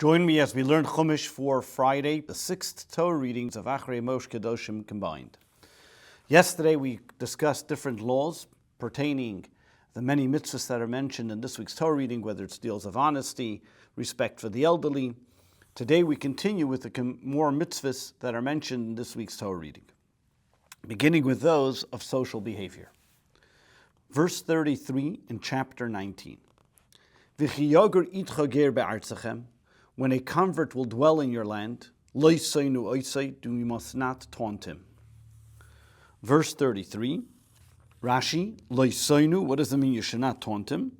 Join me as we learn Chumash for Friday, the sixth Torah readings of Acharei Mos-Kedoshim combined. Yesterday we discussed different laws pertaining the many mitzvahs that are mentioned in this week's Torah reading, whether it's deals of honesty, respect for the elderly. Today we continue with the more mitzvahs that are mentioned in this week's Torah reading, beginning with those of social behavior. Verse 33 in chapter 19. When a convert will dwell in your land, you must not taunt him. Verse 33, Rashi, what does it mean you should not taunt him?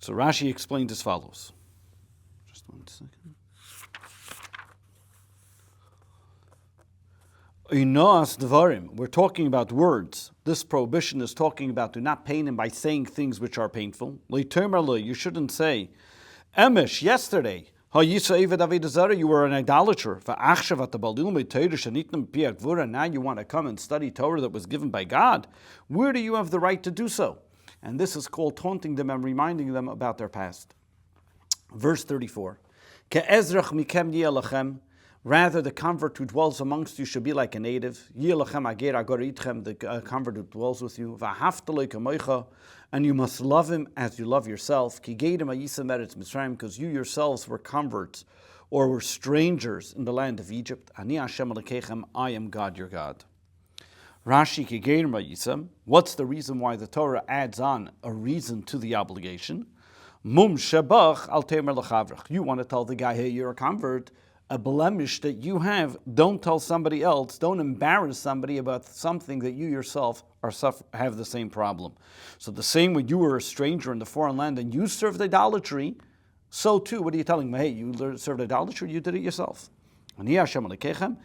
So Rashi explains as follows. Just 1 second. We're talking about words. This prohibition is talking about do not pain him by saying things which are painful. You shouldn't say, Emish, yesterday, you were an idolater. Now you want to come and study Torah that was given by God. Where do you have the right to do so? And this is called taunting them and reminding them about their past. Verse 34. Rather, the convert who dwells amongst you should be like a native. The convert who dwells with you. And you must love him as you love yourself. Because you yourselves were converts or were strangers in the land of Egypt. I am God, your God. Rashi, what's the reason why the Torah adds on a reason to the obligation? You want to tell the guy, hey, you're a convert. A blemish that you have, don't tell somebody else, don't embarrass somebody about something that you yourself have the same problem. So the same way you were a stranger in the foreign land and you served idolatry, so too, what are you telling me? Hey, you served idolatry, you did it yourself. Ani Hashem Alekechem,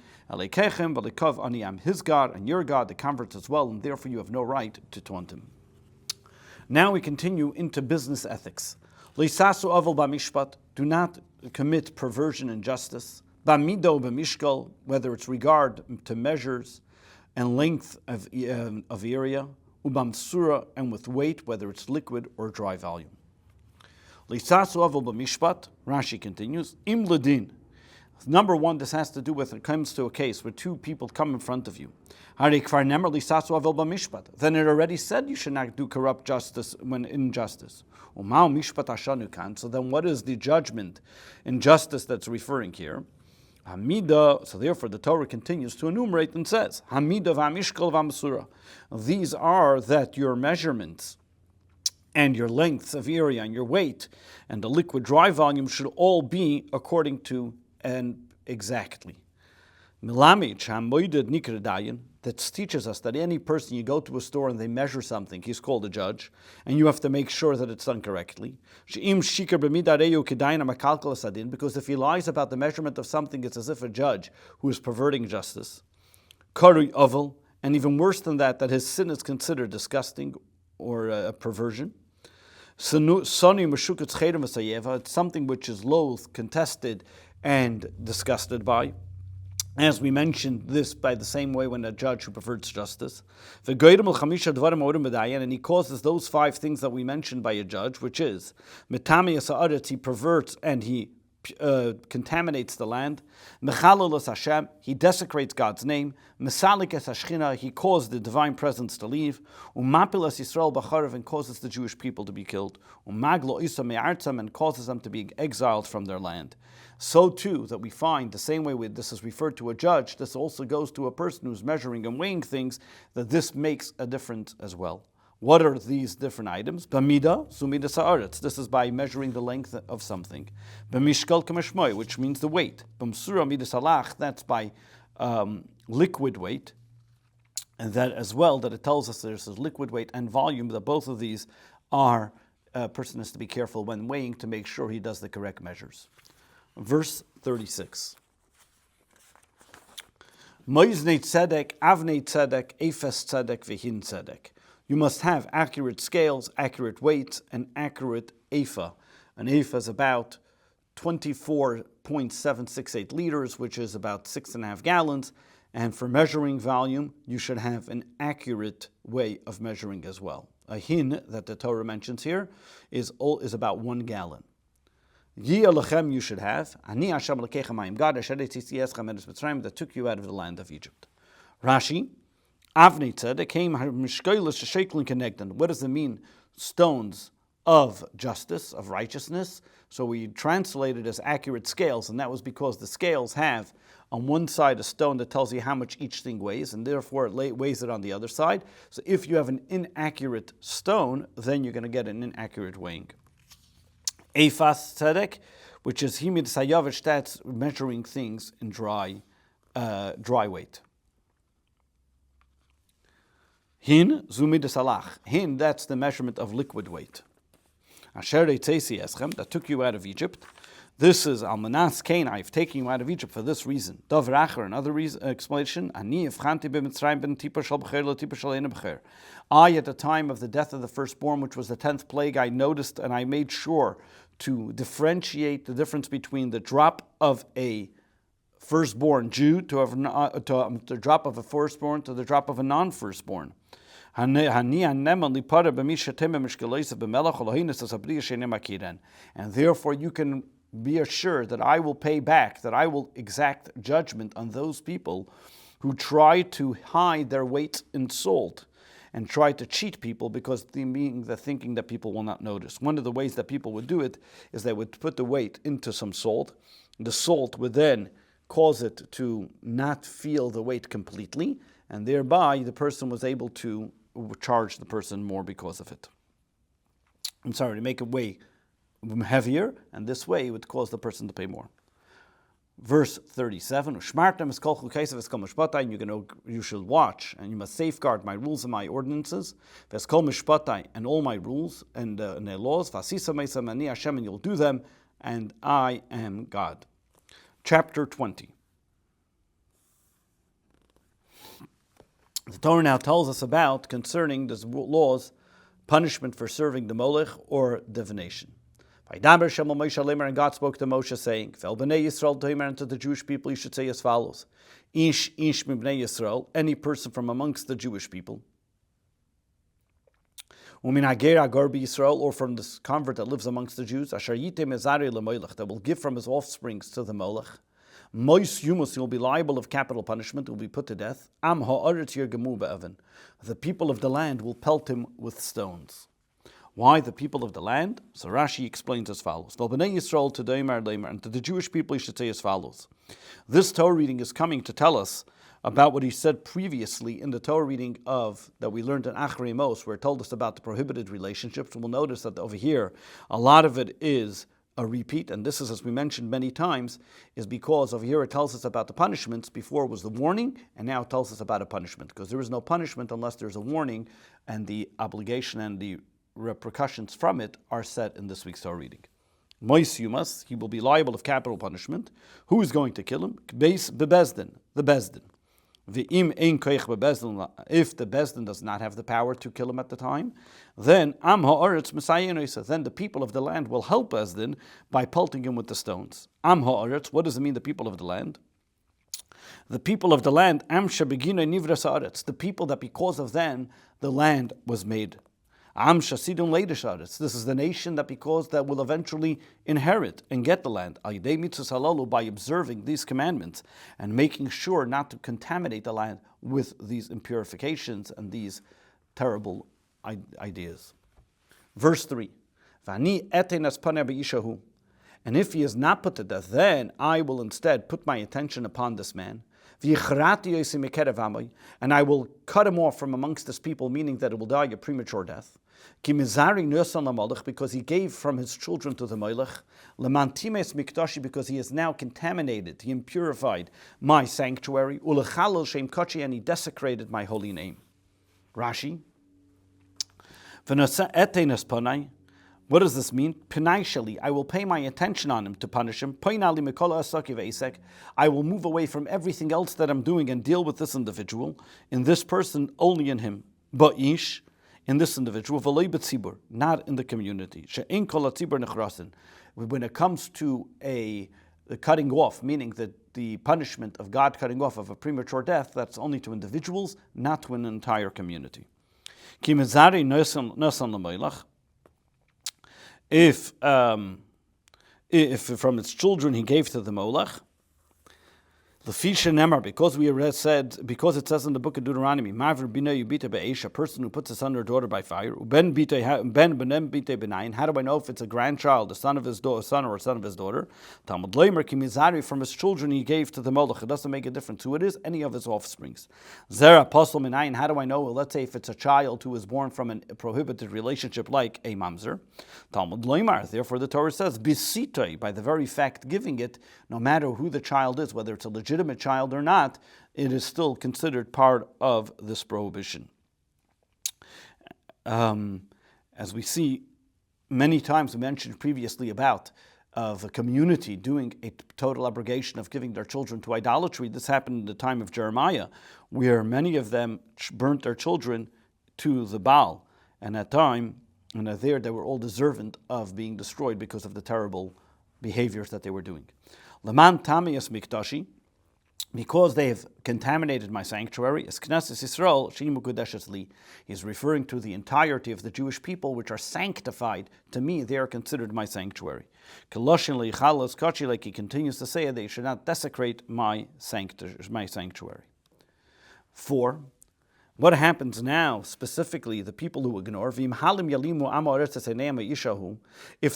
Ani am his God and your God, the converts as well, and therefore you have no right to taunt him. Now we continue into business ethics. Lisasu aval b'mishpat, do not commit perversion and justice. Bamido b'mishkal, whether it's regard to measures and length of area. Ubamsura, and with weight, whether it's liquid or dry volume. Lisasu aval b'mishpat, Rashi continues, im ledin. Number one, this has to do with, it comes to a case where two people come in front of you. Then it already said you should not do corrupt justice when injustice. So then what is the judgment in justice that's referring here? So therefore the Torah continues to enumerate and says, these are that your measurements and your lengths of area and your weight and the liquid dry volume should all be according to and exactly. That teaches us that any person, you go to a store and they measure something, he's called a judge, and you have to make sure that it's done correctly. Because if he lies about the measurement of something, it's as if a judge who is perverting justice. And even worse than that his sin is considered disgusting or a perversion. It's something which is loathed, contested, and disgusted by. As we mentioned this by the same way when a judge who perverts justice. And he causes those 5 things that we mentioned by a judge, which is, he perverts and he contaminates the land. He desecrates God's name. He caused the divine presence to leave. And causes the Jewish people to be killed. And causes them to be exiled from their land. So too, that we find the same way this is referred to a judge, this also goes to a person who's measuring and weighing things, that this makes a difference as well. What are these different items? Bamida, sumida sa'aretz. This is by measuring the length of something. B'mishkal kamashmoy, which means the weight. B'msura mida salach, that's by liquid weight. And that as well, that it tells us there's liquid weight and volume, that both of these are, a person has to be careful when weighing to make sure he does the correct measures. Verse 36. Moiznei tzedek, avnei tzedek, efes tzedek, v'hin tzedek. You must have accurate scales, accurate weights, and accurate ephah. An ephah is about 24.768 liters, which is about 6.5 gallons. And for measuring volume, you should have an accurate way of measuring as well. a hin that the Torah mentions here is about 1 gallon. Yi alechem you should have. Ani Hashem Elokeichem I am God, Acharei Mos-Kedoshim that took you out of the land of Egypt. Rashi, Avnei Tzedek came mishkolos sheklin kenegdan. What does it mean? Stones of justice, of righteousness. So we translate it as accurate scales, and that was because the scales have on one side a stone that tells you how much each thing weighs, and therefore it weighs it on the other side. So if you have an inaccurate stone, then you're going to get an inaccurate weighing. Eifas tzedek, which is himid sayavish, that's measuring things in dry weight. Hin zumid salach. Hin, that's the measurement of liquid weight. Acharei Mos-Kedoshim that took you out of Egypt. This is almanas kain. I've taken you out of Egypt for this reason. Davar acher, another explanation. Ani evchanti b'Mitzrayim ben tipa shel b'cher lo tipa shel ein b'cher. I, at the time of the death of the firstborn, which was the 10th plague, I noticed and I made sure to differentiate the difference between the drop of a firstborn Jew to the drop of a firstborn to the drop of a non-firstborn. And therefore you can be assured that I will pay back, that I will exact judgment on those people who try to hide their weight in salt and try to cheat people because they're thinking that people will not notice. One of the ways that people would do it is they would put the weight into some salt. The salt would then cause it to not feel the weight completely, and thereby the person was able to charge the person more because of it. To make it weigh heavier, and this way it would cause the person to pay more. Verse 37, you shall watch, and you must safeguard my rules and my ordinances, and all my rules and their laws, and you'll do them, and I am God. Chapter 20. The Torah now tells us about concerning the laws, punishment for serving the Molech or divination. And God spoke to Moshe saying, and to the Jewish people you should say as follows. Ish mibnei Yisrael, any person from amongst the Jewish people. Umin hager agar b'Yisrael, or from this convert that lives amongst the Jews, asher yitem ezarei leMolech, that will give from his offsprings to the Molech. Mois yumus, he will be liable of capital punishment, he will be put to death. Am ha'aretz yergemu be'evan, the people of the land will pelt him with stones. Why the people of the land? So Rashi explains as follows. B'nei Yisrael to Deimar, and to the Jewish people he should say as follows. This Torah reading is coming to tell us about what he said previously in the Torah reading that we learned in Acharei Mos, where it told us about the prohibited relationships. We'll notice that over here, a lot of it is a repeat, and this is, as we mentioned many times, is because over here it tells us about the punishments. Before it was the warning, and now it tells us about a punishment, because there is no punishment unless there's a warning, and the obligation and the repercussions from it are set in this week's Torah reading. Mois yumas, he will be liable of capital punishment. Who is going to kill him? Beis bebezdin, the bezdin. V'im ein koich bebezdin, if the bezdin does not have the power to kill him at the time, then am ha'aretz m'sayyin, then the people of the land will help bezdin by pelting him with the stones. Am ha'aretz, what does it mean, the people of the land? The people of the land, am shebegina nivras ha'aretz, the people that because of them the land was made. Am shasidun leidesharetz. This is the nation that will eventually inherit and get the land. Al-yidei mitzvos halalu, by observing these commandments and making sure not to contaminate the land with these impurifications and these terrible ideas. Verse 3. V'ani etein aspanei b'ishahu. And if he is not put to death, then I will instead put my attention upon this man. And I will cut him off from amongst this people, meaning that it will die a premature death. Because he gave from his children to the Molech, because he has now contaminated, he impurified my sanctuary, and he desecrated my holy name. Rashi. What does this mean? Pinaishali, I will pay my attention on him to punish him. I will move away from everything else that I'm doing and deal with this individual, in this person, only in him. Ba'ish, in this individual, not in the community. When it comes to the cutting off, meaning that the punishment of God cutting off of a premature death, that's only to individuals, not to an entire community. Ki mezari nosan l'moilach. If from its children he gave to the molech, L'fisha nemar, because it says in the book of Deuteronomy, Mavr bina yubita be'esh, a person who puts his son or daughter by fire. Ben benem bite benayin. How do I know if it's a grandchild, a son or a son of his daughter? Talmud leimer ki mizari, from his children he gave to the molech. It doesn't make a difference who it is, any of his offsprings. Zera apostle minayin. How do I know? Well, let's say if it's a child who was born from a prohibited relationship like a mamzer. Talmud leimer. Therefore, the Torah says bisitoi, by the very fact giving it, no matter who the child is, whether it's a legitimate child or not, it is still considered part of this prohibition. As we see many times, we mentioned previously about the community doing a total abrogation of giving their children to idolatry. This happened in the time of Jeremiah, where many of them burnt their children to the Baal. And at time, they were all deserving of being destroyed because of the terrible behaviors that they were doing. Laman Tamias Mikdashi, because they have contaminated my sanctuary, is Knesset Yisrael She'im Mekudeshes Li. He's referring to the entirety of the Jewish people, which are sanctified to me. They are considered my sanctuary. Koloshin Leichalos Kachi, like he continues to say, they should not desecrate my sanctuary. 4. What happens now, specifically the people who ignore? If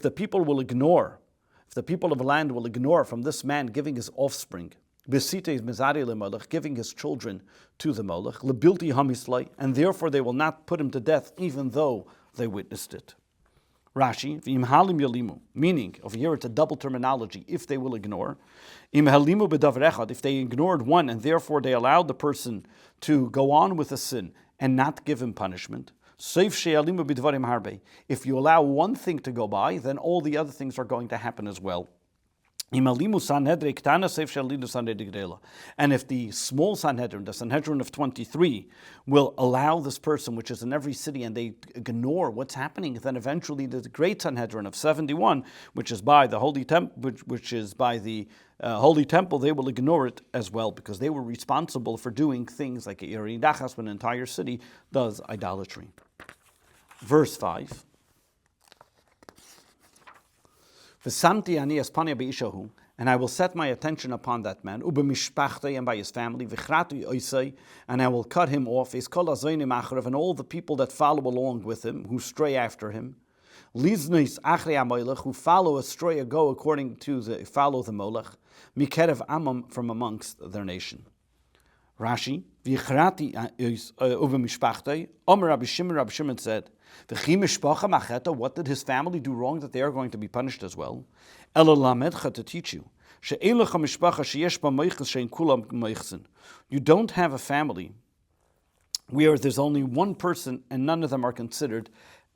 the people will ignore, if the people of the land will ignore from this man giving his offspring, giving his children to the Molech, and therefore they will not put him to death even though they witnessed it. Rashi, meaning, over here it's a double terminology, if they will ignore. If they ignored one and therefore they allowed the person to go on with a sin and not give him punishment. If you allow one thing to go by, then all the other things are going to happen as well. And if the small Sanhedrin, the Sanhedrin of 23, will allow this person, which is in every city, and they ignore what's happening, then eventually the great Sanhedrin of 71, which is by the Holy Temple, Holy Temple, they will ignore it as well, because they were responsible for doing things like Iri Dachas, when an entire city does idolatry. Verse 5. And I will set my attention upon that man, and by his family, and I will cut him off, and all the people that follow along with him, who stray after him, who follow astray or go according to follow the Molech, mikerev amam, from amongst their nation. Rashi, Rabbi Shimon said, what did his family do wrong that they are going to be punished as well? To teach you. You don't have a family where there's only one person and none of them are considered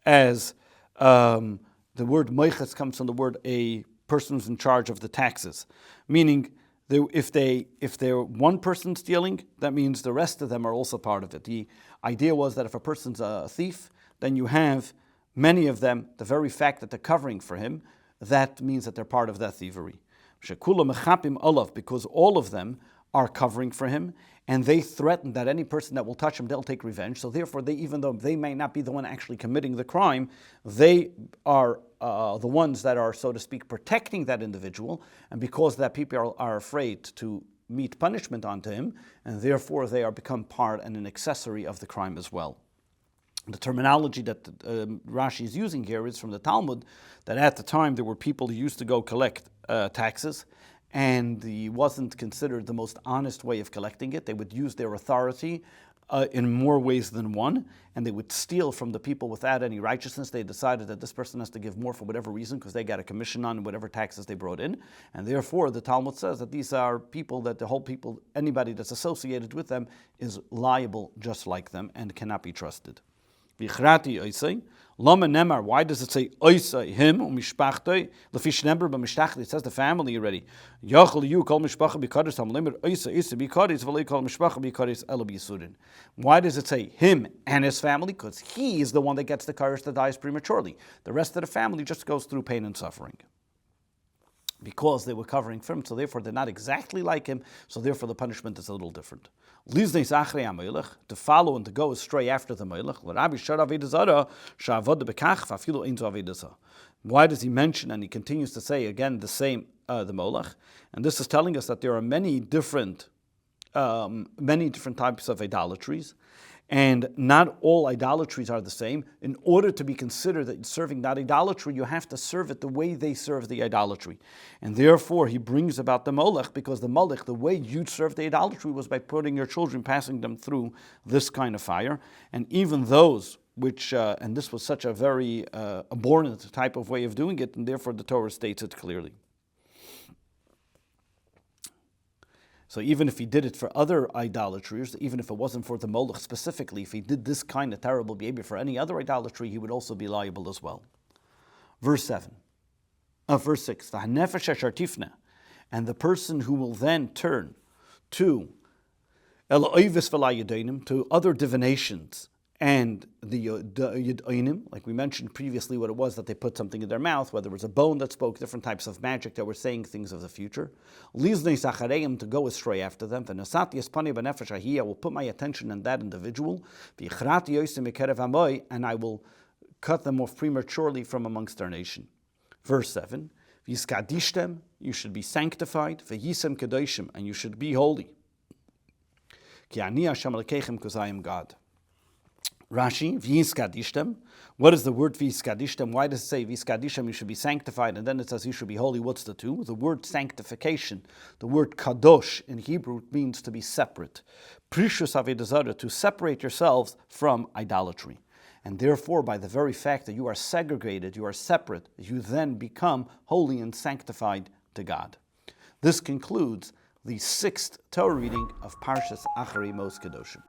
as, the word moiches comes from the word a person who's in charge of the taxes. Meaning, if they're one person stealing, that means the rest of them are also part of it. The idea was that if a person's a thief, then you have many of them, the very fact that they're covering for him, that means that they're part of that thievery. Because all of them are covering for him, and they threaten that any person that will touch him, they'll take revenge. So therefore, even though they may not be the one actually committing the crime, they are the ones that are, so to speak, protecting that individual. And because that people are afraid to meet punishment onto him, and therefore they are become part and an accessory of the crime as well. The terminology that Rashi is using here is from the Talmud, that at the time there were people who used to go collect taxes, and it wasn't considered the most honest way of collecting it. They would use their authority in more ways than one, and they would steal from the people without any righteousness. They decided that this person has to give more for whatever reason because they got a commission on whatever taxes they brought in, and therefore the Talmud says that these are people that the whole people, anybody that's associated with them is liable just like them and cannot be trusted. Why does it say oisai, him, umishpachtoi? It says the family already. Why does it say him and his family? Because he is the one that gets the curse that dies prematurely. The rest of the family just goes through pain and suffering. because they were covering for him, so therefore they're not exactly like him, so therefore the punishment is a little different. Liznes Acharei Mos-Kedoshim, to follow and to go astray after the Melech. Why does he mention, and he continues to say again the same, the Molech? And this is telling us that there are many different types of idolatries, and not all idolatries are the same. In order to be considered that serving that idolatry, you have to serve it the way they serve the idolatry. And therefore, he brings about the Molech, because the Molech, the way you serve the idolatry was by putting your children, passing them through this kind of fire. And even those which, and this was such a very abhorrent type of way of doing it, and therefore the Torah states it clearly. So even if he did it for other idolatries, even if it wasn't for the Molech specifically, if he did this kind of terrible behavior for any other idolatry, he would also be liable as well. Verse 6, and the person who will then turn to to other divinations, and the Yid'onim, like we mentioned previously what it was that they put something in their mouth, whether it was a bone that spoke, different types of magic that were saying things of the future. Liznes Achareim, to go astray after them. V'nasati espani b'nefesh ahi, I will put my attention on that individual. V'yichrati yosim mikerev amoy, and I will cut them off prematurely from amongst our nation. Verse 7, V'yiskadishtem, you should be sanctified. V'yisem kedoshim, and you should be holy. Ki ani Hashem Elokeichem, because I am God. Rashi, V'yiskadishtem. What is the word V'yiskadishtem? Why does it say V'yiskadishtem, you should be sanctified, and then it says you should be holy? What's the two? The word sanctification, the word kadosh in Hebrew, means to be separate. Prishus avodah zarah, to separate yourselves from idolatry. And therefore, by the very fact that you are segregated, you are separate, you then become holy and sanctified to God. This concludes the 6th Torah reading of Parshas Acharei Mos-Kedoshim.